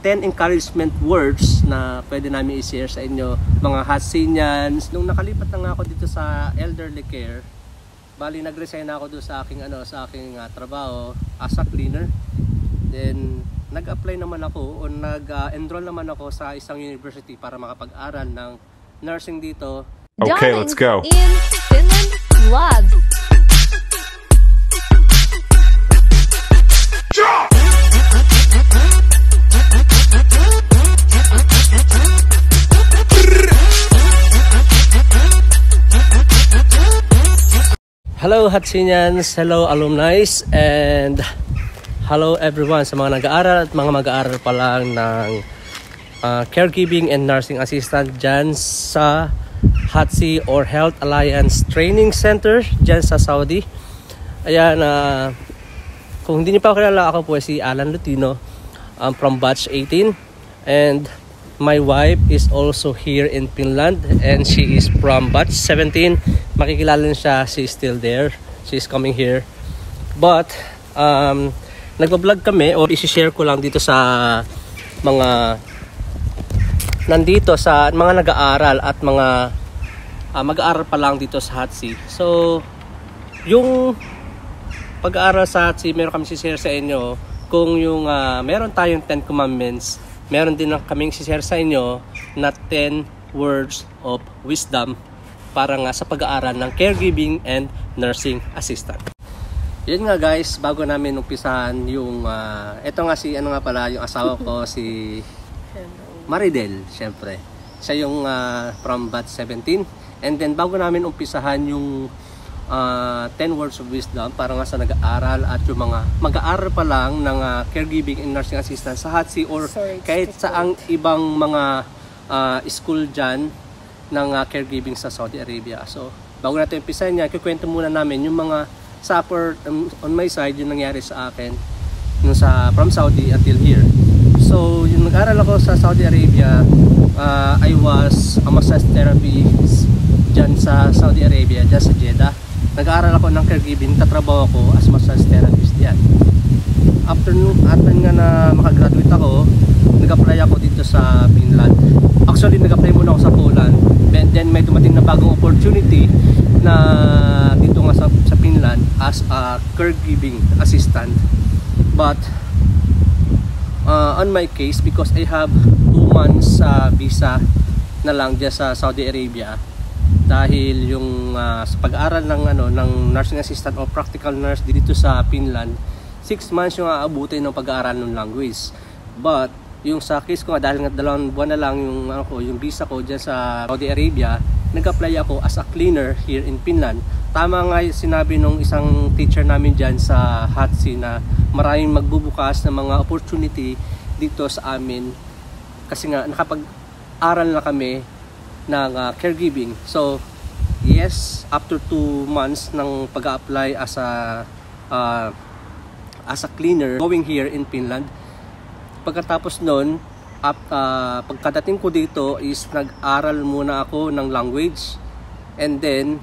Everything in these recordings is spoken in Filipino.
10 encouragement words na pwede namin i-share sa inyo, mga Hatsinians. Nung nakalipat na nga ako dito sa elderly care, bali nag-resign ako doon sa aking trabaho as a cleaner. Then nag-apply naman ako o nag-enroll naman ako sa isang university para makapag-aral ng nursing dito. Okay, let's go. In Finland Vlog. Hello Hatsinians, hello alumni, and hello everyone sa mga nag-aaral at mga mag-aaral pa lang ng caregiving and nursing assistant dyan sa HATSI or Health Alliance Training Center dyan sa Saudi. Ayan, kung hindi niyo pa kilala, ako po si Alan Lutino. I'm from batch 18 and my wife is also here in Finland and she is from batch 17. Makikilala niyo siya, she is still there. She is coming here. But nagba-vlog kami o i-share ko lang dito sa mga nandito sa mga nag-aaral at mga mag-aaral pa lang dito sa HATSI. So, yung pag-aaral sa HATSI, meron kami i-share sa inyo kung yung meron tayong 10 commandments, meron din kaming i-share sa inyo na 10 words of wisdom para nga sa pag-aaral ng caregiving and nursing assistant. Yun nga guys, bago namin umpisahan yung eto nga si yung asawa ko si Maridel, syempre. Siya yung from batch 17. And then bago namin umpisahan yung 10 words of wisdom para nga sa nag-aaral at yung mga mag-aaral pa lang ng caregiving and nursing assistant sa HATSI or kahit sa ang ibang mga school dyan ng caregiving sa Saudi Arabia. So, bago natin umpisahan niya, kukwento muna namin yung mga support on my side, yung nangyari sa akin yung from Saudi until here. So, yung nag-aral ako sa Saudi Arabia, I was a massage therapist dyan sa Saudi Arabia, dyan sa Jeddah. Nag-aaral ako ng caregiving, tatrabaho ako as massage therapist yan. After nga na makagraduate ako, nag-apply ako dito sa Finland. Actually, nag-apply muna ako sa Poland. And then may dumating na bagong opportunity na dito nga sa Finland as a caregiving assistant. But on my case, because I have 2 months visa na lang dyan sa Saudi Arabia, dahil yung sa pag-aaral ng nursing assistant o practical nurse dito sa Finland, 6 months yung aabutin ng pag-aaral ng language. But yung sa case ko dahil nga 2 buwan na lang yung visa ko dyan sa Saudi Arabia, nag-apply ako as a cleaner here in Finland. Tama nga sinabi nung isang teacher namin dyan sa HATSI na maraming magbubukas ng mga opportunity dito sa amin kasi nga nakapag-aral na kami ng caregiving. So yes, after 2 months ng pag-apply as a cleaner going here in Finland, pagkatapos nun, pagkadating ko dito is nag-aral muna ako ng language, and then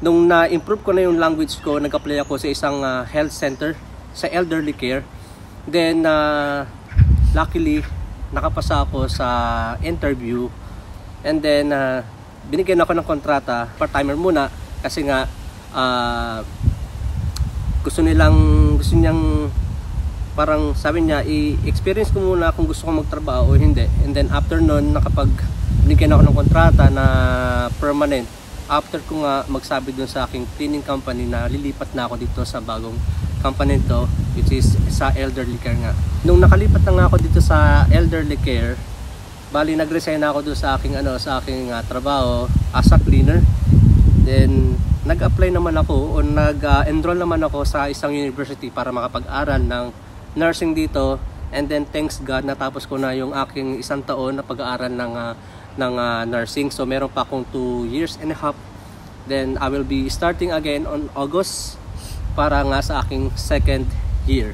nung na-improve ko na yung language ko, nag-apply ako sa isang health center sa elderly care. Then luckily nakapasa ako sa interview, and then binigyan ako ng kontrata, part-timer muna kasi nga gusto niyang parang sabi niya, i-experience ko muna kung gusto ko magtrabaho o hindi. And then after nun, binigyan ako ng kontrata na permanent. After ko nga magsabi dun sa aking cleaning company na lilipat na ako dito sa bagong company to, which is sa elderly care nga. Nung nakalipat na nga ako dito sa elderly care, bali nag-resign na ako dun sa aking trabaho as a cleaner. Then nag-apply naman ako o nag-enroll naman ako sa isang university para makapag-aral ng nursing dito, and then thanks God natapos ko na yung aking 1 taon na pag-aaral ng nursing. So meron pa akong 2.5 years. Then I will be starting again on August para nga sa aking 2nd year.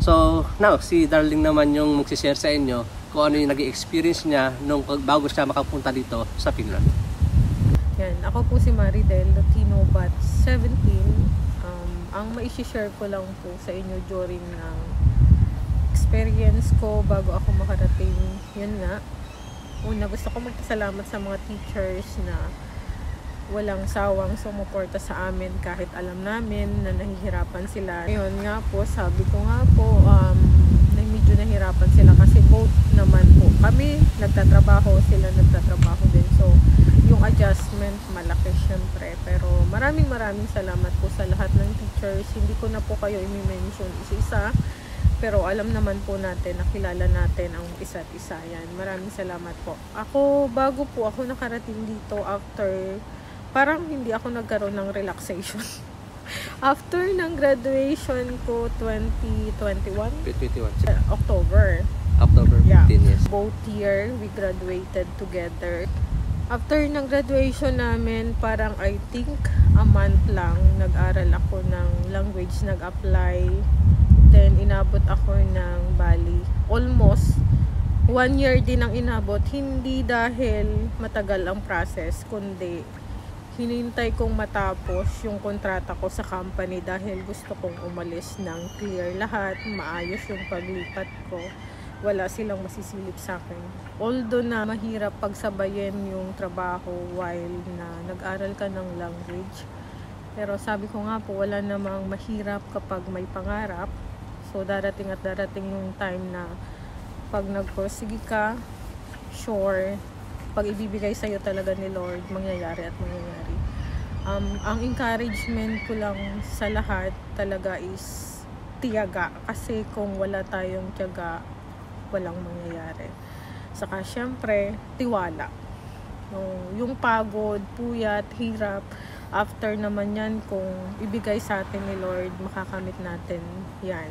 So now si Darling naman yung magsishare sa inyo kung ano yung nag-experience niya nung bago siya makapunta dito sa Finland. Yan, ako po si Maridel Lutino, batch 17. Ang mai-share ko lang po sa inyo during ng experience ko bago ako makarating, yun nga. Una, gusto ko magpasalamat sa mga teachers na walang sawang sumuporta sa amin kahit alam namin na nahihirapan sila. Ngayon nga po, sabi ko nga po, na medyo nahirapan sila kasi both naman po kami nagtatrabaho, sila nagtatrabaho din. So, yung adjustment malaki syempre. Pero maraming salamat po sa lahat ng teachers. Hindi ko na po kayo i-mention isa-isa. Pero alam naman po natin, nakilala natin ang isa't isa yan. Maraming salamat po. Bago po ako nakarating dito after, parang hindi ako nagkaroon ng relaxation. After ng graduation ko, 2021? October. Yeah. 15 years. Both year, we graduated together. After ng graduation namin, parang I think a month lang, nag-aral ako ng language, nag-apply. Then, inabot ako ng Bali. Almost 1 year din ang inabot. Hindi dahil matagal ang process, kundi hinintay kong matapos yung kontrata ko sa company dahil gusto kong umalis ng clear lahat, maayos yung paglipat ko. Wala silang masisilip sa akin. Although na mahirap pagsabayin yung trabaho while na nag-aral ka ng language. Pero sabi ko nga po, wala namang mahirap kapag may pangarap. So darating at darating yung time na pag nagpursige ka, sure, pag ibibigay sa'yo talaga ni Lord, mangyayari at mangyayari. Ang encouragement ko lang sa lahat talaga is tiyaga. Kasi kung wala tayong tiyaga, walang mangyayari. Saka syempre, tiwala. Yung pagod, puyat, hirap, after naman yan, kung ibigay sa atin ni Lord, makakamit natin yan.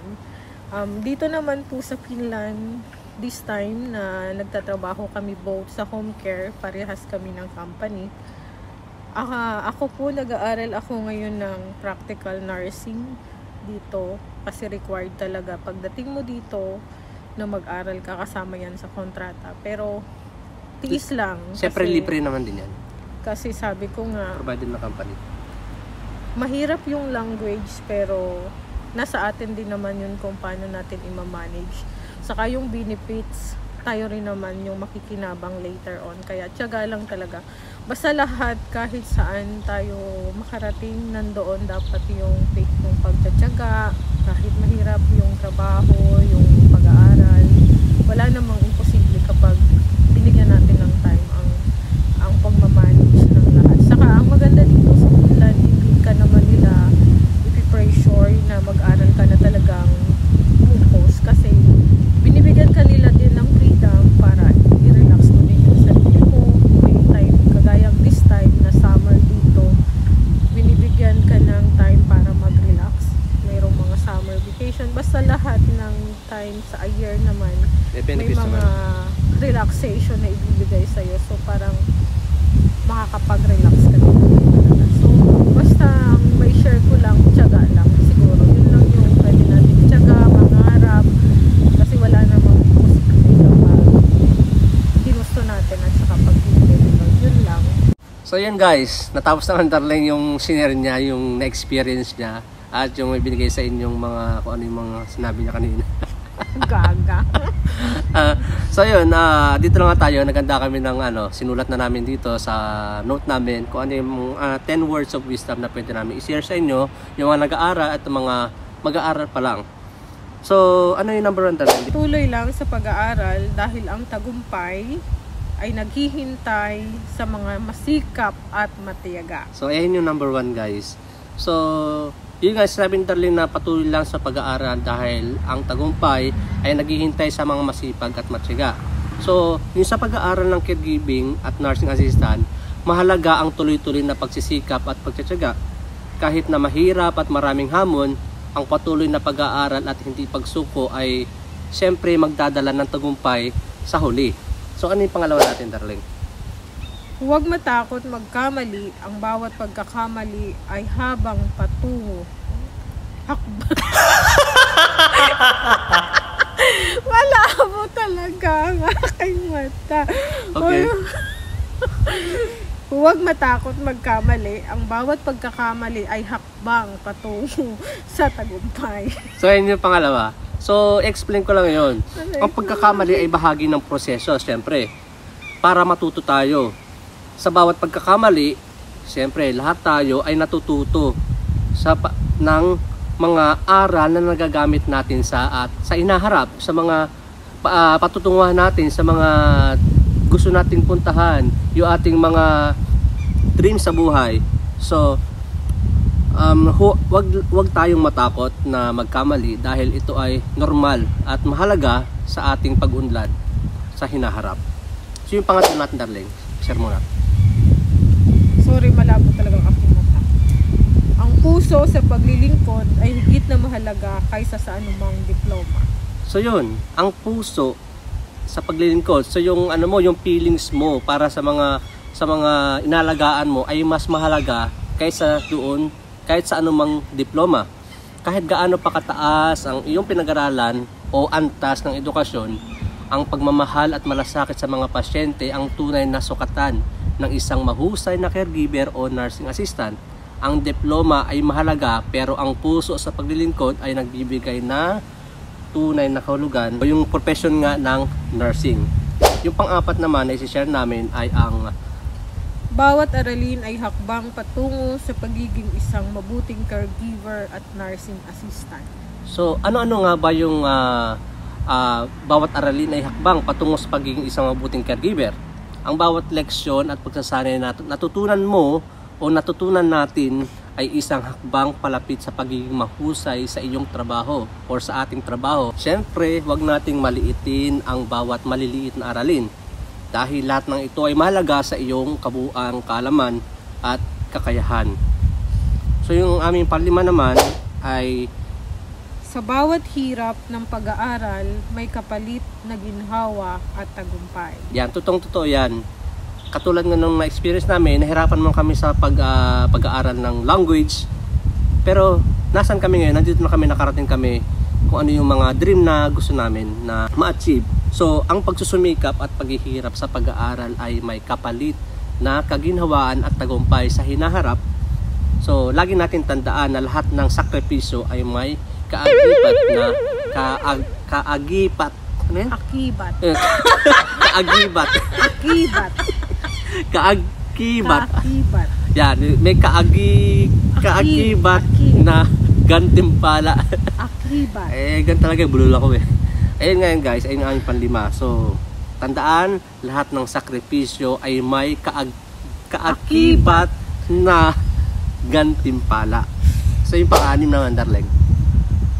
Dito naman po sa Finland, this time na nagtatrabaho kami both sa home care, parehas kami ng company. Ako po, nag-aaral ako ngayon ng practical nursing dito kasi required talaga pagdating mo dito na mag-aral ka, kasama yan sa kontrata. Pero tiis lang. Siyempre libre naman din yan. Kasi sabi ko nga, provided na company. Mahirap yung language pero nasa atin din naman yun kung paano natin i-manage. Saka yung benefits, tayo rin naman yung makikinabang later on. Kaya tiyaga lang talaga. Basta lahat, kahit saan tayo makarating, nandoon dapat yung faith ng pagtsatsaga. Kahit mahirap yung trabaho, yung pag-aaral, wala namang imposible kapag binigyan natin ng time ang pagmamanage ng lahat. Saka ang maganda dito sa Finland, hindi ka naman nila ipipressure na mag-aral ka na talagang focus kasi binibigyan ka nila din ng freedom para i-relax mo din yung sarili mo. May time, kagayang this time na summer dito, binibigyan ka ng time para mag-relax. Mayroong mga summer vacation. Basta lahat ng time sa a year naman, may mga relaxation na ibibigay sa'yo. So parang makakapag-relax ka din. So basta may share ko lang, tiyaga lang. Siguro yun lang yung pwede natin tiyaga, mangarap. Kasi wala namang posibilidad kapag ginusto natin at saka pag-ibigay. Yun lang. So yan guys, natapos naman darling yung senior niya, yung na-experience niya at yung may binigay sa inyong mga, kung ano yung mga sinabi niya kanina. Gaga. So yun, dito na nga tayo, naganda kami ng sinulat na namin dito sa note namin kung ano yung 10 words of wisdom na pwede namin i-share sa inyo, yung mga nag-aaral at mga mag-aaral pa lang. So, ano yung number 1 talaga? Tuloy lang sa pag-aaral dahil ang tagumpay ay naghihintay sa mga masikap at matiyaga. So, ayan yung number 1 guys. So, yun guys, sabi ni Darlene na patuloy lang sa pag-aaral dahil ang tagumpay ay naghihintay sa mga masipag at matiyaga. So, yung sa pag-aaral ng caregiving at nursing assistant, mahalaga ang tuloy-tuloy na pagsisikap at pagtitiyaga. Kahit na mahirap at maraming hamon, ang patuloy na pag-aaral at hindi pagsuko ay siyempre magdadala ng tagumpay sa huli. So, ano yung pangalawa natin, Darlene? Huwag matakot magkamali. Ang bawat pagkakamali ay habang patungo. Hakbang. Wala mo talaga ang aking mata. Okay. Huwag matakot magkamali. Ang bawat pagkakamali ay hakbang patungo sa tagumpay. So, yun yung pangalawa. So, explain ko lang yon. Ang pagkakamali ay bahagi ng proseso, siyempre. Para matuto tayo. Sa bawat pagkakamali, siyempre, lahat tayo ay natututo ng mga aral na nagagamit natin sa inaharap, sa mga patutunguhan natin, sa mga gusto nating puntahan, yung ating mga dreams sa buhay. So, wag tayong matakot na magkamali dahil ito ay normal at mahalaga sa ating pag-unlad sa hinaharap. So, yung pangatlo natin, darling, share mo na. Sorry, malabo talagang aking mata. Ang puso sa paglilingkod ay higit na mahalaga kaysa sa anumang diploma. So yun, ang puso sa paglilingkod, so yung yung feelings mo para sa mga inalagaan mo ay mas mahalaga kaysa doon kahit sa anumang diploma. Kahit gaano pa kataas ang iyong pinag-aralan o antas ng edukasyon, ang pagmamahal at malasakit sa mga pasyente ang tunay na sukatan ng isang mahusay na caregiver o nursing assistant. Ang diploma ay mahalaga pero ang puso sa paglilingkod ay nagbibigay na tunay na kahulugan o yung profession nga ng nursing. Yung pang-apat naman na isi-share namin ay ang bawat aralin ay hakbang patungo sa pagiging isang mabuting caregiver at nursing assistant. So, ano-ano nga ba yung bawat aralin ay hakbang patungo sa pagiging isang mabuting caregiver? Ang bawat leksyon at pagsasanay na natutunan mo o natutunan natin ay isang hakbang palapit sa pagiging mahusay sa iyong trabaho o sa ating trabaho. Siyempre, huwag nating maliitin ang bawat maliliit na aralin dahil lahat ng ito ay mahalaga sa iyong kabuuang kaalaman at kakayahan. So yung aming panlima naman ay sa bawat hirap ng pag-aaral, may kapalit na ginhawa at tagumpay. Yan, totoo yan. Katulad nga nung na-experience namin, nahirapan mo kami sa pag-aaral ng language. Pero nasan kami ngayon? Nandito na kami, nakarating kami kung ano yung mga dream na gusto namin na ma-achieve. So, ang pagsusumikap at paghihirap sa pag-aaral ay may kapalit na kaginhawaan at tagumpay sa hinaharap. So, lagi natin tandaan na lahat ng sakripisyo ay may kaagibat na kaagibat. Ano yan? Akibat. Kaagibat. Akibat. Kaagibat. Akibat. Yan, may kaagibat na gantimpala. Akibat. Gan talaga, bulol ako Ayun ngayon guys, ayun ang panlima. So, tandaan, lahat ng sakripisyo ay may kaakibat na gantimpala. So, yung pang-anim naman, darling.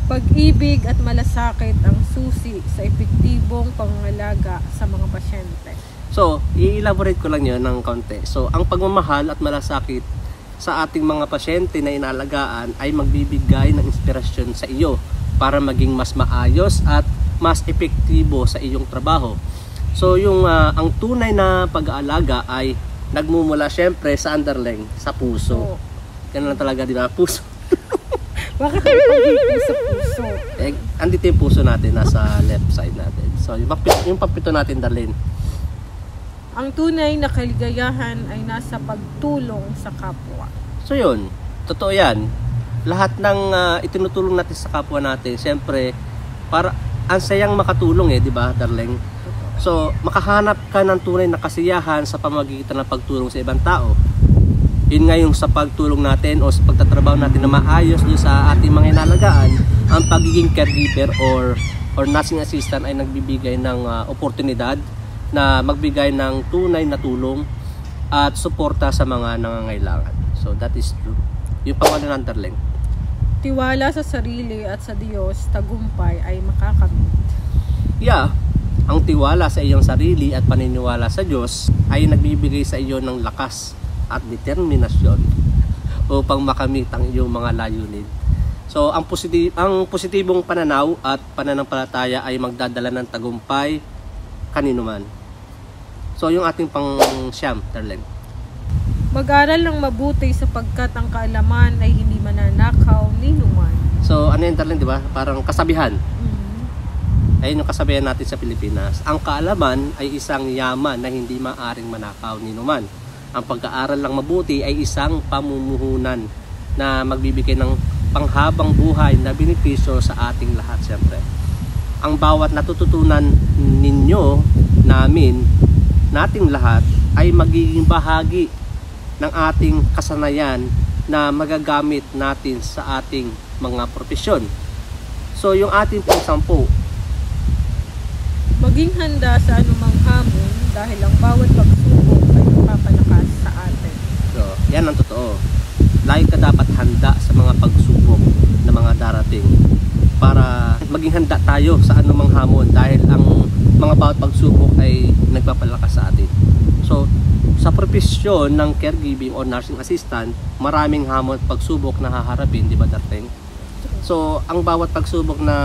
Pag-ibig at malasakit ang susi sa epektibong pangangalaga sa mga pasyente. So, i-elaborate ko lang yun ng konti. So, ang pagmamahal at malasakit sa ating mga pasyente na inalagaan ay magbibigay ng inspirasyon sa iyo para maging mas maayos at mas epektibo sa iyong trabaho. So, yung ang tunay na pag-aalaga ay nagmumula syempre sa underling, sa puso. Ganun lang talaga, di ba? Puso. Bakit ang pag-ibig sa puso? Andito yung puso natin, nasa left side natin. So, yung papito natin, darling. Ang tunay na kaligayahan ay nasa pagtulong sa kapwa. So, yun. Totoo yan. Lahat ng itinutulong natin sa kapwa natin, syempre, para ang sayang makatulong di ba, darling? So, makahanap ka ng tunay na kasiyahan sa pamamagitan ng pagtulong sa ibang tao. Yun nga yung sa pagtulong natin o sa pagtatrabaho natin na maayos doon sa ating mga inalagaan, ang pagiging caregiver or nursing assistant ay nagbibigay ng oportunidad na magbigay ng tunay na tulong at suporta sa mga nangangailangan. So, that is true. Yung pangwalo ng darling. Tiwala sa sarili at sa Diyos, tagumpay ay makakamit. Yeah, ang tiwala sa iyong sarili at paniniwala sa Diyos ay nagbibigay sa iyo ng lakas at determinasyon upang makamit ang iyong mga layunin. So, ang positibong pananaw at pananampalataya ay magdadala ng tagumpay kanino man. So, yung ating pang-siyam, darling. Mag-aral ng mabuti sapagkat ang kaalaman ay hindi mananakaw ni numan. So, ano yun, darling, di ba? Parang kasabihan. Ayun yung kasabihan natin sa Pilipinas. Ang kaalaman ay isang yaman na hindi maaring manakaw ni numan. Ang pag-aaral ng mabuti ay isang pamumuhunan na magbibigay ng panghabang buhay na benepisyo sa ating lahat, siyempre. ang bawat natututunan ninyo, nating lahat ay magiging bahagi ng ating kasanayan na magagamit natin sa ating mga profesyon. So yung ating pong 10, Maging handa sa anumang hamon dahil ang bawat pagsubok ay magpapalakas sa atin. so yan ang totoo. Lagi ka dapat handa sa mga pagsubok na mga darating para maging handa tayo sa anumang hamon dahil ang mga bawat pagsubok ay nagpapalakas sa atin. So sa profesyon ng caregiving o nursing assistant, maraming hamon at pagsubok na haharapin, di ba, Darteng? So ang bawat pagsubok na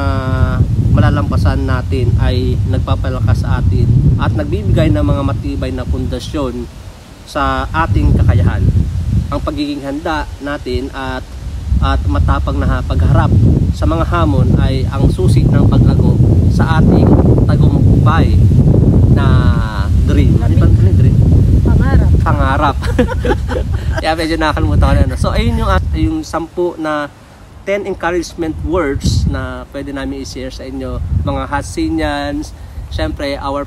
malalampasan natin ay nagpapalakas sa atin at nagbibigay ng mga matibay na pundasyon sa ating kakayahan. Ang pagiging handa natin at matapang na pagharap sa mga hamon ay ang susi ng paglago sa ating tagumpay na dream. Ano ba dream? Pangarap. Kaya medyo nakakalimutan ko na. So ayun yung 10 na 10 encouragement words na pwede namin i-share sa inyo, mga Hatsinians, syempre our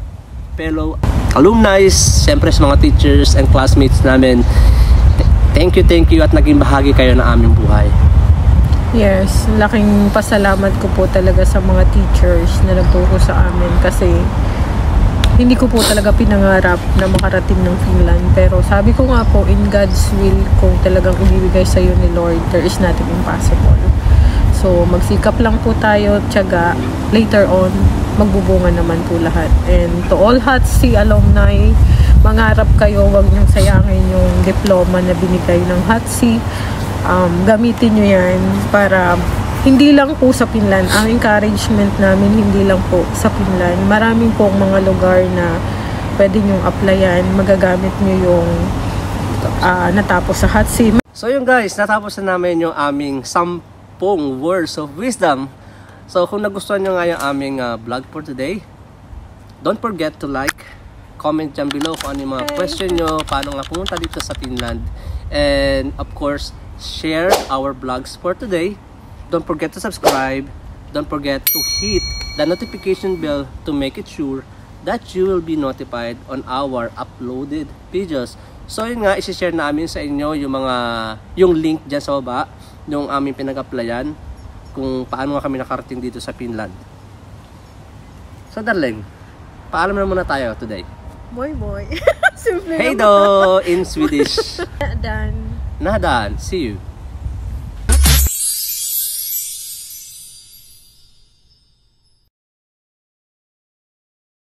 fellow alumni, syempre sa mga teachers and classmates namin. Thank you at naging bahagi kayo ng aming buhay. Yes, laking pasalamat ko po talaga sa mga teachers na nagturo sa amin kasi hindi ko po talaga pinangarap na makarating ng Finland. Pero sabi ko nga po, in God's will, kung talagang ibibigay sa iyo ni Lord, there is nothing impossible. So, magsikap lang po tayo, tiyaga. Later on, magbubunga naman po lahat. And to all HATC alumni, mangarap kayo, wag niyong sayangin yung diploma na binigay ng HATC. Gamitin nyo yan para hindi lang po sa Finland. Ang encouragement namin hindi lang po sa Finland. Maraming pong mga lugar na pwede nyong applyan. Magagamit nyo yung natapos sa HATC. So yun guys, natapos na namin yung aming 10 words of wisdom. So kung nagustuhan nyo nga yung aming vlog for today, don't forget to like, comment dyan below kung ano yung mga question nyo, paano nga pumunta dito sa Finland. And of course, share our vlogs for today. Don't forget to subscribe. Don't forget to hit the notification bell to make it sure that you will be notified on our uploaded videos. So yun nga, isi-share namin sa inyo yung link dyan sa baba, yung aming pinag-applyan, kung paano nga kami nakarating dito sa Finland. So darling, paalam na muna tayo today. Boy. Simple Hey do in Swedish. Nadan. Nadan. See you.